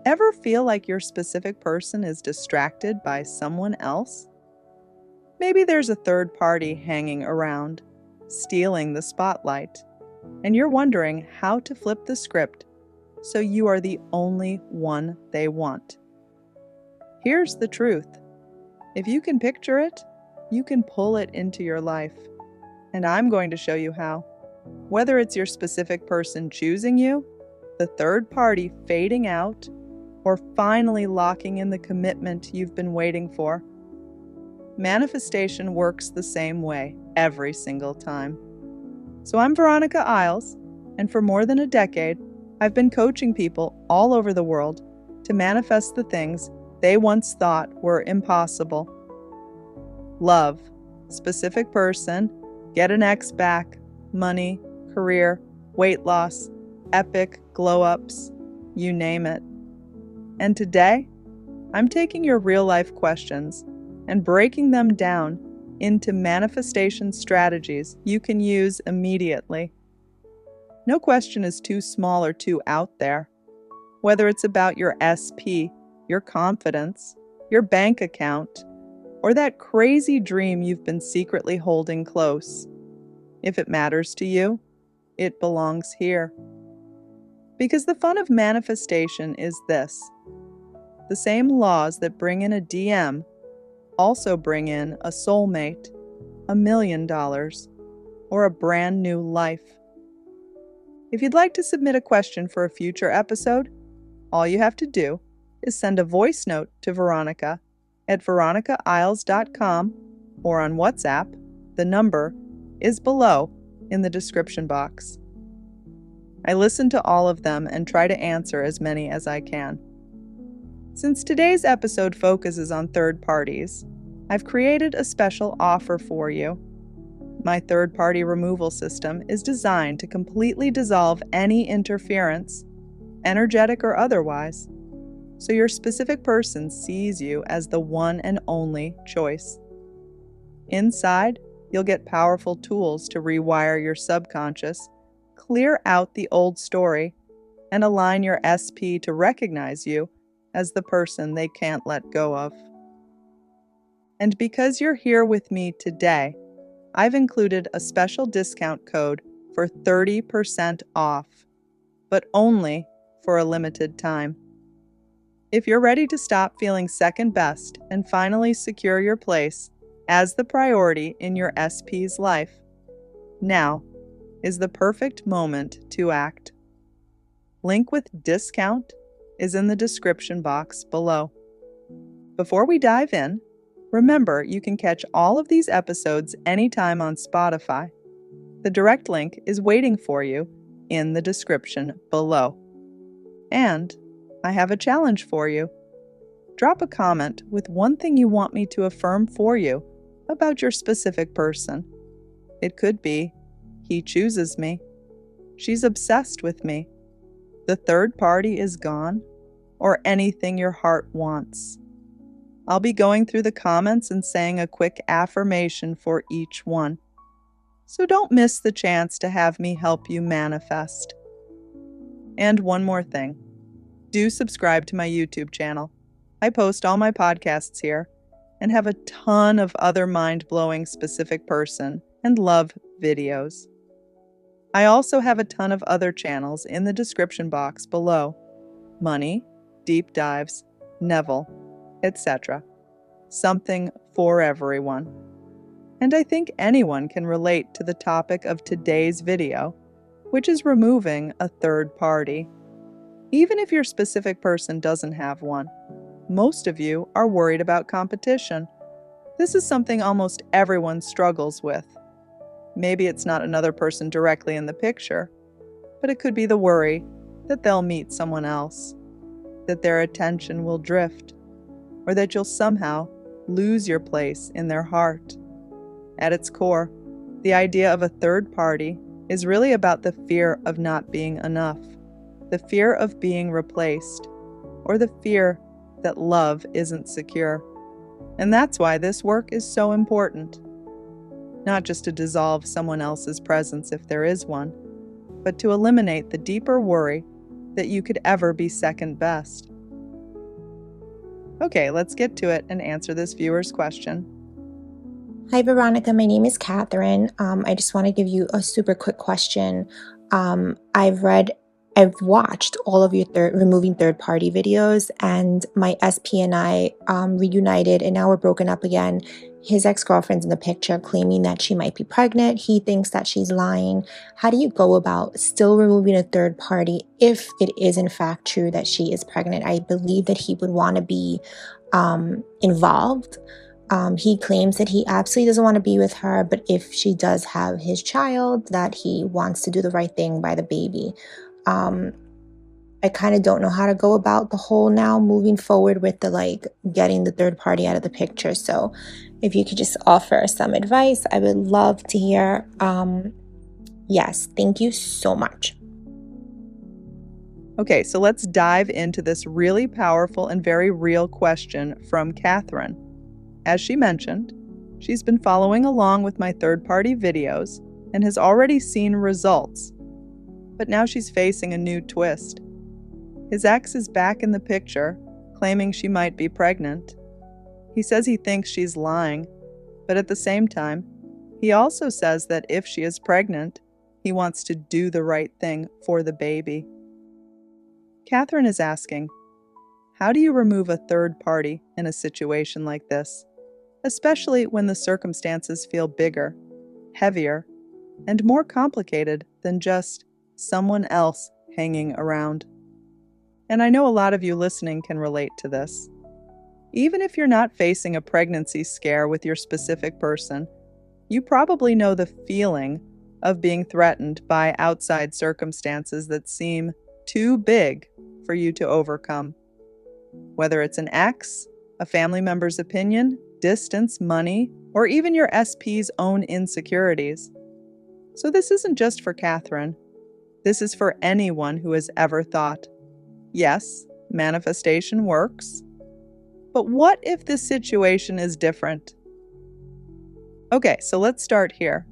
Ever feel like your specific person is distracted by someone else? Maybe there's a third party hanging around, stealing the spotlight, and you're wondering how to flip the script so you are the only one they want. Here's the truth. If you can picture it, you can pull it into your life. And I'm going to show you how. Whether it's your specific person choosing you, the third party fading out, or finally locking in the commitment you've been waiting for. Manifestation works the same way every single time. So I'm Veronica Isles, and for more than a decade, I've been coaching people all over the world to manifest the things they once thought were impossible. Love, specific person, get an ex back, money, career, weight loss, epic glow-ups, you name it. And today, I'm taking your real-life questions and breaking them down into manifestation strategies you can use immediately. No question is too small or too out there. Whether it's about your SP, your confidence, your bank account, or that crazy dream you've been secretly holding close. If it matters to you, it belongs here. Because the fun of manifestation is this. The same laws that bring in a DM also bring in a soulmate, $1 million, or a brand new life. If you'd like to submit a question for a future episode, all you have to do is send a voice note to Veronica at veronicaisles.com or on WhatsApp. The number is below in the description box. I listen to all of them and try to answer as many as I can. Since today's episode focuses on third parties, I've created a special offer for you. My third-party removal system is designed to completely dissolve any interference, energetic or otherwise, so your specific person sees you as the one and only choice. Inside, you'll get powerful tools to rewire your subconscious, clear out the old story, and align your SP to recognize you as the person they can't let go of. And because you're here with me today, I've included a special discount code for 30% off, but only for a limited time. If you're ready to stop feeling second best and finally secure your place as the priority in your SP's life, now is the perfect moment to act. Link with discount is in the description box below. Before we dive in, remember you can catch all of these episodes anytime on Spotify. The direct link is waiting for you in the description below. And I have a challenge for you. Drop a comment with one thing you want me to affirm for you about your specific person. It could be, he chooses me. She's obsessed with me. The third party is gone. Or anything your heart wants. I'll be going through the comments and saying a quick affirmation for each one. So don't miss the chance to have me help you manifest. And one more thing. Do subscribe to my YouTube channel. I post all my podcasts here and have a ton of other mind-blowing specific person and love videos. I also have a ton of other channels in the description box below. Money, deep dives, Neville, etc. Something for everyone. And I think anyone can relate to the topic of today's video, which is removing a third party. Even if your specific person doesn't have one, most of you are worried about competition. This is something almost everyone struggles with. Maybe it's not another person directly in the picture, but it could be the worry that they'll meet someone else, that their attention will drift, or that you'll somehow lose your place in their heart. At its core, the idea of a third party is really about the fear of not being enough, the fear of being replaced, or the fear that love isn't secure. And that's why this work is so important. Not just to dissolve someone else's presence if there is one, but to eliminate the deeper worry that you could ever be second best. Okay, let's get to it and answer this viewer's question. Hi, Veronica. My name is Catherine. I just want to give you a super quick question. I've watched all of your removing third-party videos, and my SP and I reunited, and now we're broken up again. His ex-girlfriend's in the picture, claiming that she might be pregnant. He thinks that she's lying. How do you go about still removing a third party if it is in fact true that she is pregnant? I believe that he would want to be involved. He claims that he absolutely doesn't want to be with her, but if she does have his child, that he wants to do the right thing by the baby. I kind of don't know how to go about the whole now moving forward with the getting the third party out of the picture. So if you could just offer some advice, I would love to hear. Yes, thank you so much. Okay, so let's dive into this really powerful and very real question from Catherine. As she mentioned, she's been following along with my third-party videos and has already seen results. But now she's facing a new twist. His ex is back in the picture, claiming she might be pregnant. He says he thinks she's lying, but at the same time, he also says that if she is pregnant, he wants to do the right thing for the baby. Catherine is asking, how do you remove a third party in a situation like this? Especially when the circumstances feel bigger, heavier, and more complicated than just someone else hanging around. And I know a lot of you listening can relate to this. Even if you're not facing a pregnancy scare with your specific person, you probably know the feeling of being threatened by outside circumstances that seem too big for you to overcome. Whether it's an ex, a family member's opinion, distance, money, or even your SP's own insecurities. So this isn't just for Catherine. This is for anyone who has ever thought, yes, manifestation works, but what if this situation is different? Okay, so let's start here.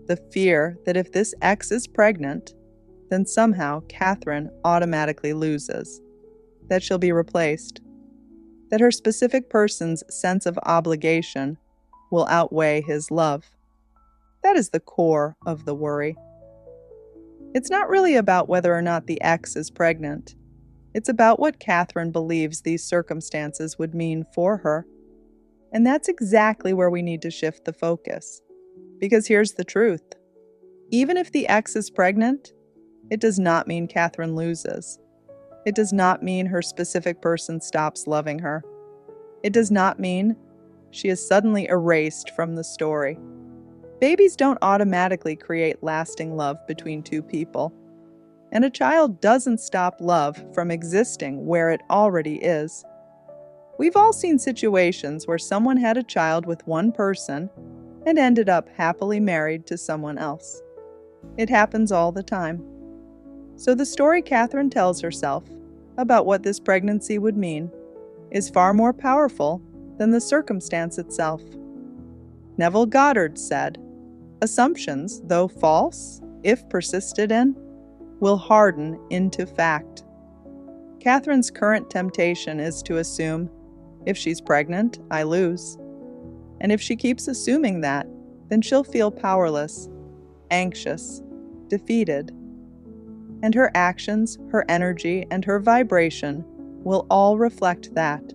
The fear that if this ex is pregnant, then somehow Catherine automatically loses, that she'll be replaced, that her specific person's sense of obligation will outweigh his love. That is the core of the worry. It's not really about whether or not the ex is pregnant. It's about what Catherine believes these circumstances would mean for her. And that's exactly where we need to shift the focus. Because here's the truth. Even if the ex is pregnant, it does not mean Catherine loses. It does not mean her specific person stops loving her. It does not mean she is suddenly erased from the story. Babies don't automatically create lasting love between two people. And a child doesn't stop love from existing where it already is. We've all seen situations where someone had a child with one person and ended up happily married to someone else. It happens all the time. So the story Catherine tells herself about what this pregnancy would mean is far more powerful than the circumstance itself. Neville Goddard said, "Assumptions, though false, if persisted in, will harden into fact." Catherine's current temptation is to assume, if she's pregnant, I lose. And if she keeps assuming that, then she'll feel powerless, anxious, defeated. And her actions, her energy, and her vibration will all reflect that.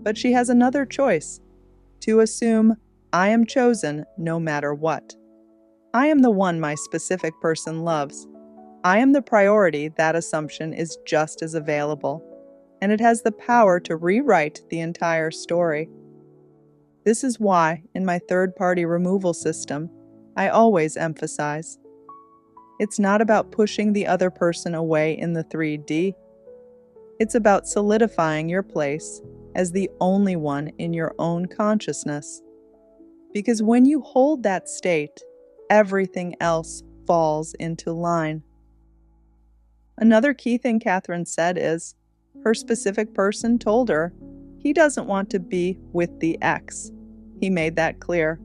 But she has another choice, to assume, I am chosen no matter what. I am the one my specific person loves. I am the priority. That assumption is just as available, and it has the power to rewrite the entire story. This is why, in my third-party removal system, I always emphasize, it's not about pushing the other person away in the 3D. It's about solidifying your place as the only one in your own consciousness. Because when you hold that state, everything else falls into line. Another key thing Catherine said is, her specific person told her he doesn't want to be with the ex. He made that clear.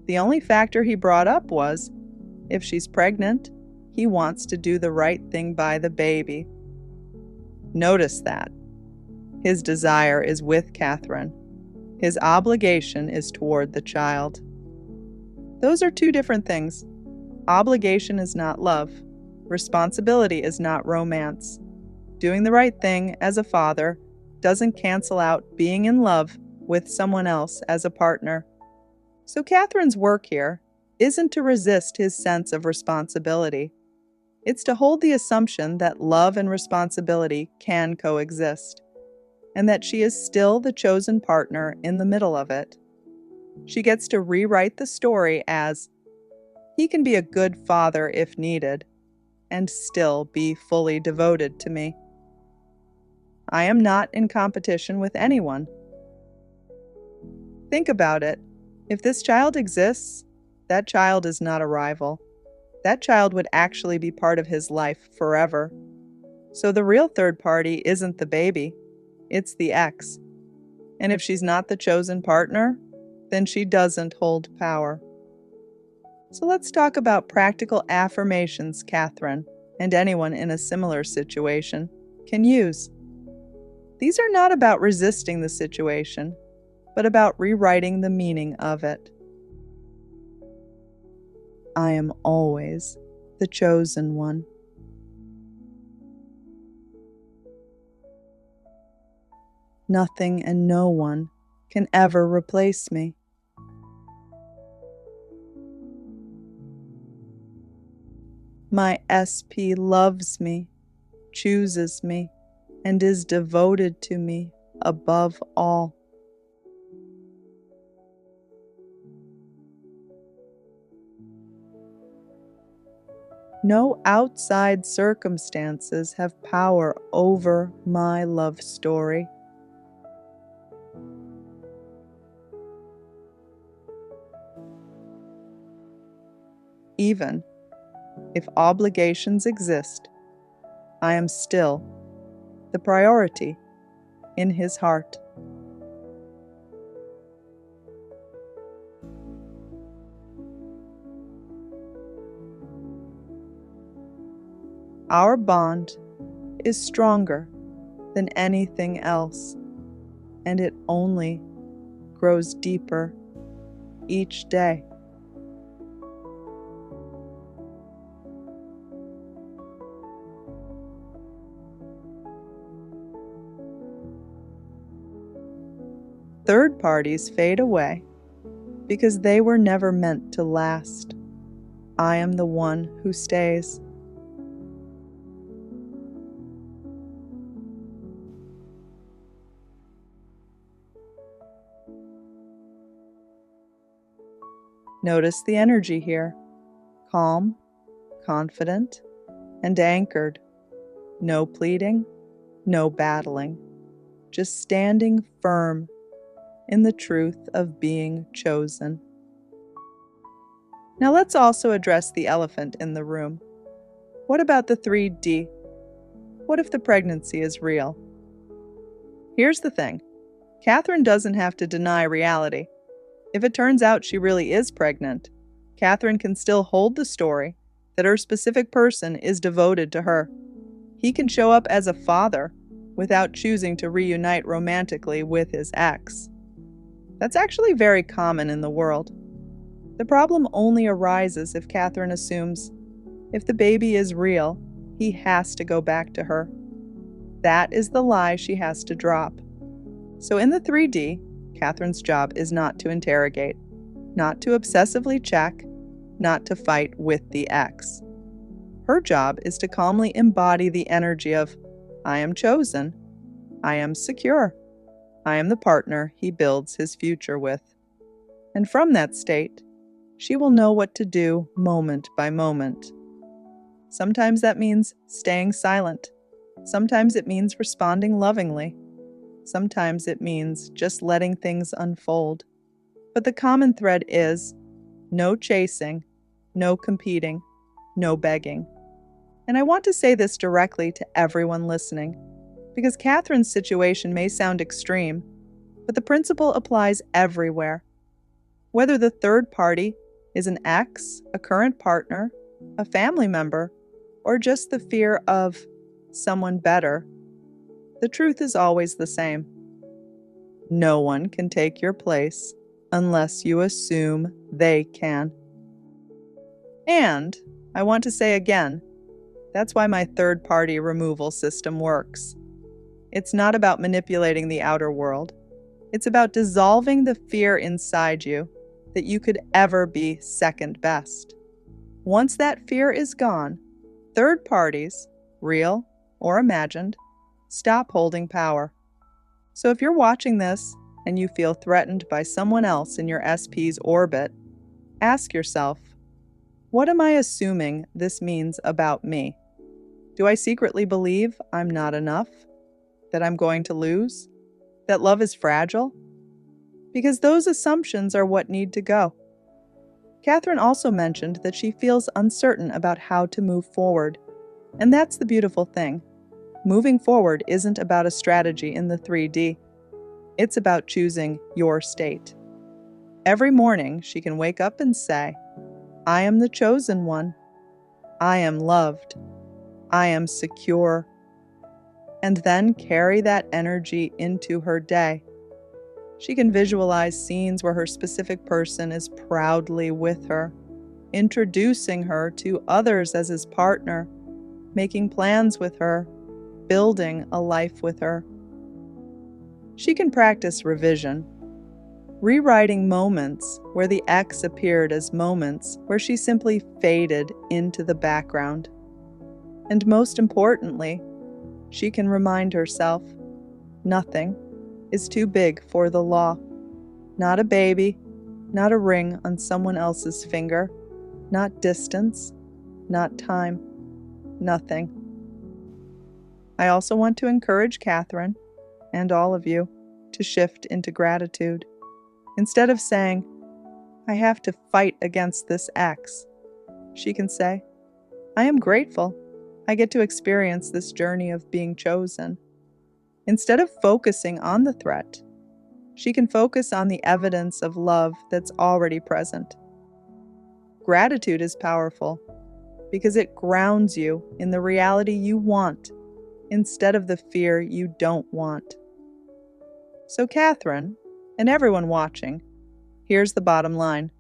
The only factor he brought up was, if she's pregnant, he wants to do the right thing by the baby. Notice that. His desire is with Catherine. His obligation is toward the child. Those are two different things. Obligation is not love. Responsibility is not romance. Doing the right thing as a father doesn't cancel out being in love with someone else as a partner. So Catherine's work here isn't to resist his sense of responsibility. It's to hold the assumption that love and responsibility can coexist, and that she is still the chosen partner in the middle of it. She gets to rewrite the story as, he can be a good father if needed, and still be fully devoted to me. I am not in competition with anyone. Think about it. If this child exists, that child is not a rival. That child would actually be part of his life forever. So the real third party isn't the baby, it's the ex. And if she's not the chosen partner, then she doesn't hold power. So let's talk about practical affirmations Catherine, and anyone in a similar situation, can use. These are not about resisting the situation, but about rewriting the meaning of it. I am always the chosen one. Nothing and no one can ever replace me. My SP loves me, chooses me, and is devoted to me above all. No outside circumstances have power over my love story. Even if obligations exist, I am still the priority in his heart. Our bond is stronger than anything else, and it only grows deeper each day. Third parties fade away because they were never meant to last. I am the one who stays. Notice the energy here. Calm, confident, and anchored. No pleading, no battling. Just standing firm in the truth of being chosen. Now let's also address the elephant in the room. What about the 3D? What if the pregnancy is real? Here's the thing. Catherine doesn't have to deny reality. If it turns out she really is pregnant, Catherine can still hold the story that her specific person is devoted to her. He can show up as a father without choosing to reunite romantically with his ex. That's actually very common in the world. The problem only arises if Catherine assumes if the baby is real, he has to go back to her. That is the lie she has to drop. So in the 3D, Catherine's job is not to interrogate, not to obsessively check, not to fight with the ex. Her job is to calmly embody the energy of, I am chosen, I am secure, I am the partner he builds his future with. And from that state, she will know what to do moment by moment. Sometimes that means staying silent. Sometimes it means responding lovingly. Sometimes it means just letting things unfold. But the common thread is no chasing, no competing, no begging. And I want to say this directly to everyone listening, because Catherine's situation may sound extreme, but the principle applies everywhere. Whether the third party is an ex, a current partner, a family member, or just the fear of someone better, the truth is always the same. No one can take your place unless you assume they can. And I want to say again, that's why my third-party removal system works. It's not about manipulating the outer world. It's about dissolving the fear inside you that you could ever be second best. Once that fear is gone, third parties, real or imagined, stop holding power. So if you're watching this and you feel threatened by someone else in your SP's orbit, ask yourself, what am I assuming this means about me? Do I secretly believe I'm not enough? That I'm going to lose? That love is fragile? Because those assumptions are what need to go. Catherine also mentioned that she feels uncertain about how to move forward. And that's the beautiful thing. Moving forward isn't about a strategy in the 3D. It's about choosing your state. Every morning, she can wake up and say, I am the chosen one. I am loved. I am secure. And then carry that energy into her day. She can visualize scenes where her specific person is proudly with her, introducing her to others as his partner, making plans with her, building a life with her. She can practice revision, rewriting moments where the ex appeared as moments where she simply faded into the background. And most importantly, she can remind herself, nothing is too big for the law. Not a baby, not a ring on someone else's finger, not distance, not time, nothing. I also want to encourage Catherine, and all of you, to shift into gratitude. Instead of saying, I have to fight against this ex, she can say, I am grateful I get to experience this journey of being chosen. Instead of focusing on the threat, she can focus on the evidence of love that's already present. Gratitude is powerful because it grounds you in the reality you want instead of the fear you don't want. So Catherine, and everyone watching, here's the bottom line.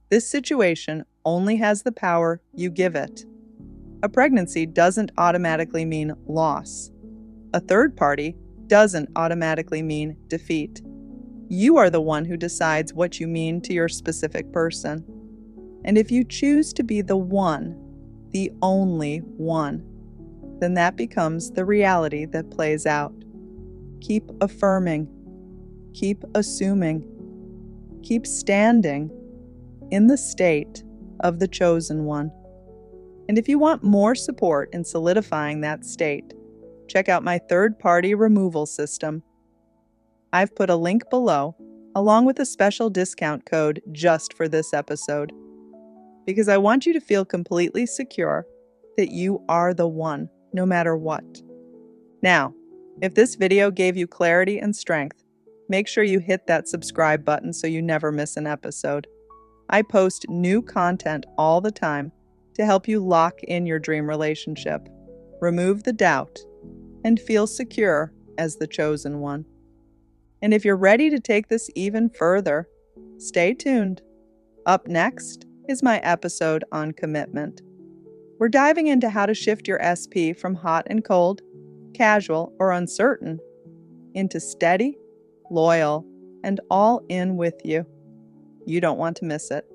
This situation only has the power you give it. A pregnancy doesn't automatically mean loss. A third party doesn't automatically mean defeat. You are the one who decides what you mean to your specific person. And if you choose to be the one, the only one, then that becomes the reality that plays out. Keep affirming. Keep assuming. Keep standing in the state of the chosen one. And if you want more support in solidifying that state, check out my third-party removal system. I've put a link below, along with a special discount code just for this episode, because I want you to feel completely secure that you are the one, no matter what. Now, if this video gave you clarity and strength, make sure you hit that subscribe button so you never miss an episode. I post new content all the time to help you lock in your dream relationship, remove the doubt, and feel secure as the chosen one. And if you're ready to take this even further, stay tuned. Up next is my episode on commitment. We're diving into how to shift your SP from hot and cold, casual, or uncertain into steady, loyal, and all in with you. You don't want to miss it.